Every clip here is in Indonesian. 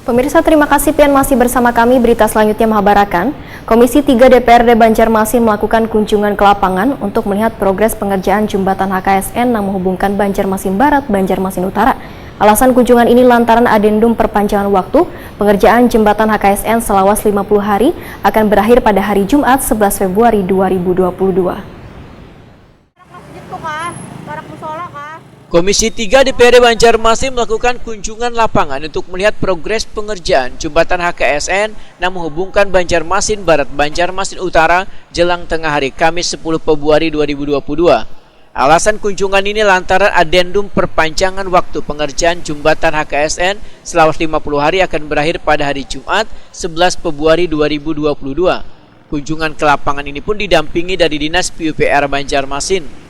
Pemirsa, terima kasih pian masih bersama kami. Berita selanjutnya mengabarkan, Komisi 3 DPRD Banjarmasin melakukan kunjungan ke lapangan untuk melihat progres pengerjaan jembatan HKSN yang menghubungkan Banjarmasin Barat, Banjarmasin Utara. Alasan kunjungan ini lantaran adendum perpanjangan waktu pengerjaan jembatan HKSN selawas 50 hari akan berakhir pada hari Jumat 11 Februari 2022. Komisi 3 DPRD Banjarmasin melakukan kunjungan lapangan untuk melihat progres pengerjaan jembatan HKSN yang menghubungkan Banjarmasin Barat, Banjarmasin Utara jelang tengah hari Kamis 10 Februari 2022. Alasan kunjungan ini lantaran adendum perpanjangan waktu pengerjaan jembatan HKSN selawas 50 hari akan berakhir pada hari Jumat 11 Februari 2022. Kunjungan ke lapangan ini pun didampingi dari Dinas PUPR Banjarmasin.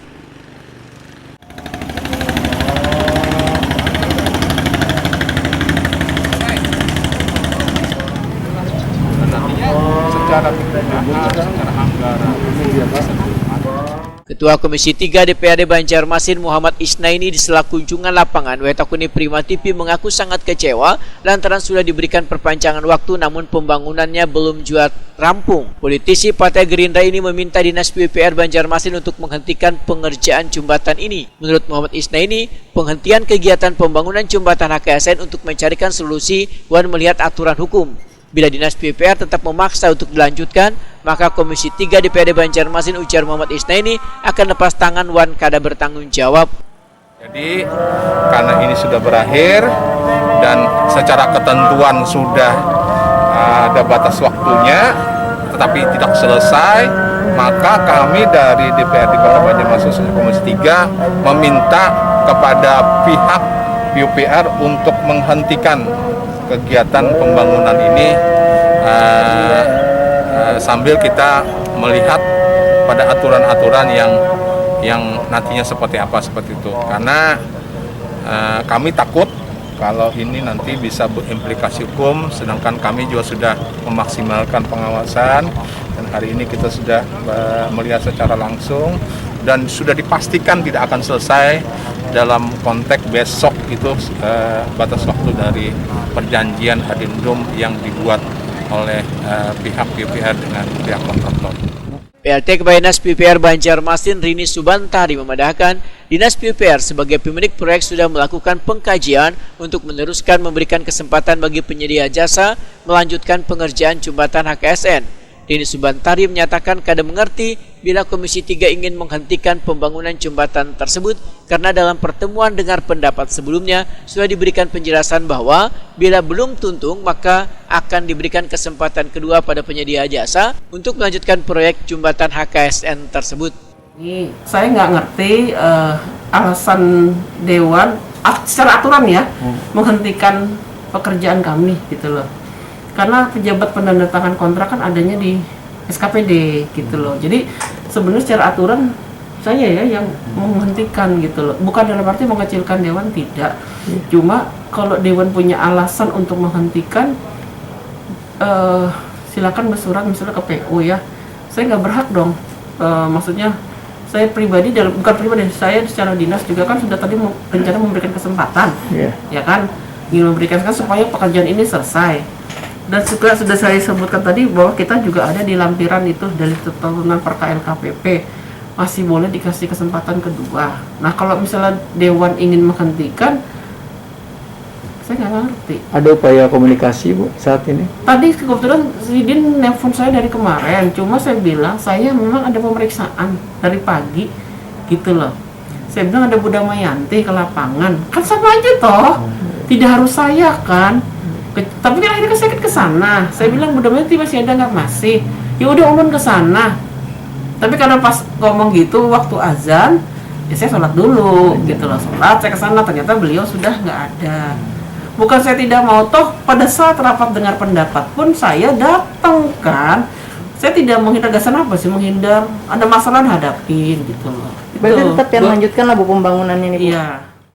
Ketua Komisi 3 DPRD Banjarmasin Muhammad Isnaini di sela kunjungan lapangan Wetakuni Prima TV mengaku sangat kecewa lantaran sudah diberikan perpanjangan waktu namun pembangunannya belum juga rampung. Politisi Partai Gerindra ini meminta Dinas PUPR Banjarmasin untuk menghentikan pengerjaan jembatan ini. Menurut Muhammad Isnaini, penghentian kegiatan pembangunan jembatan HKSN untuk mencarikan solusi dan melihat aturan hukum. Bila Dinas PUPR tetap memaksa untuk dilanjutkan, maka Komisi 3 DPRD Banjarmasin ujar Muhammad Isnaini akan lepas tangan wan kada bertanggung jawab. Jadi karena ini sudah berakhir dan secara ketentuan sudah ada batas waktunya tetapi tidak selesai, maka kami dari DPRD Kota Banjarmasin Komisi 3 meminta kepada pihak PUPR untuk menghentikan kegiatan pembangunan ini sambil kita melihat pada aturan-aturan yang nantinya seperti apa seperti itu, karena kami takut kalau ini nanti bisa berimplikasi hukum, sedangkan kami juga sudah memaksimalkan pengawasan dan hari ini kita sudah melihat secara langsung dan sudah dipastikan tidak akan selesai dalam konteks besok itu batas waktu dari perjanjian adendum yang dibuat oleh pihak PUPR dengan pihak kontraktor. PLT Kepala Dinas PUPR Banjarmasin Rini Subantari memandahkan Dinas PUPR sebagai pemilik proyek sudah melakukan pengkajian untuk meneruskan memberikan kesempatan bagi penyedia jasa melanjutkan pengerjaan jembatan HKSN. Rini Subantari menyatakan kada mengerti bila Komisi 3 ingin menghentikan pembangunan jembatan tersebut karena dalam pertemuan dengar pendapat sebelumnya sudah diberikan penjelasan bahwa bila belum tuntung maka akan diberikan kesempatan kedua pada penyedia jasa untuk melanjutkan proyek jembatan HKSN tersebut. Saya nggak ngerti alasan Dewan secara aturan ya menghentikan pekerjaan kami gitu loh. Karena pejabat penandatangan kontrak kan adanya di SKPD gitu loh. Jadi sebenarnya secara aturan saya ya yang menghentikan gitu loh. Bukan dalam arti mengecilkan Dewan, tidak. Cuma kalau Dewan punya alasan untuk menghentikan, silakan bersurat misalnya ke PU ya. Saya nggak berhak dong. Maksudnya saya pribadi, bukan pribadi, saya secara dinas juga kan sudah tadi rencana memberikan kesempatan, ya kan, ingin memberikan supaya pekerjaan ini selesai. Dan juga sudah saya sebutkan tadi bahwa kita juga ada di lampiran itu dari turunan perka LKPP masih boleh dikasih kesempatan kedua. Nah kalau misalnya Dewan ingin menghentikan, saya nggak ngerti. Ada upaya komunikasi Bu saat ini? Tadi kebetulan Sidin nelfon saya dari kemarin, cuma saya bilang saya memang ada pemeriksaan dari pagi gitu loh. Saya bilang ada Bu Damayanti ke lapangan, kan sama aja toh, tidak harus saya kan. Tapi kan akhirnya saya ke sana. Saya bilang mudah-mudahan masih ada nggak masih. Ya udah ulun ke sana. Tapi karena pas ngomong gitu waktu azan, ya saya sholat dulu gitu loh. Sholat saya ke sana ternyata beliau sudah nggak ada. Bukan saya tidak mau, toh pada saat rapat dengar pendapat pun saya datang kan. Saya tidak menghindar, gasan apa sih menghindar. Ada masalah hadapin gitu loh. Berarti tetap yang lanjutkan lah Bu pembangunan ini Bu. Iya.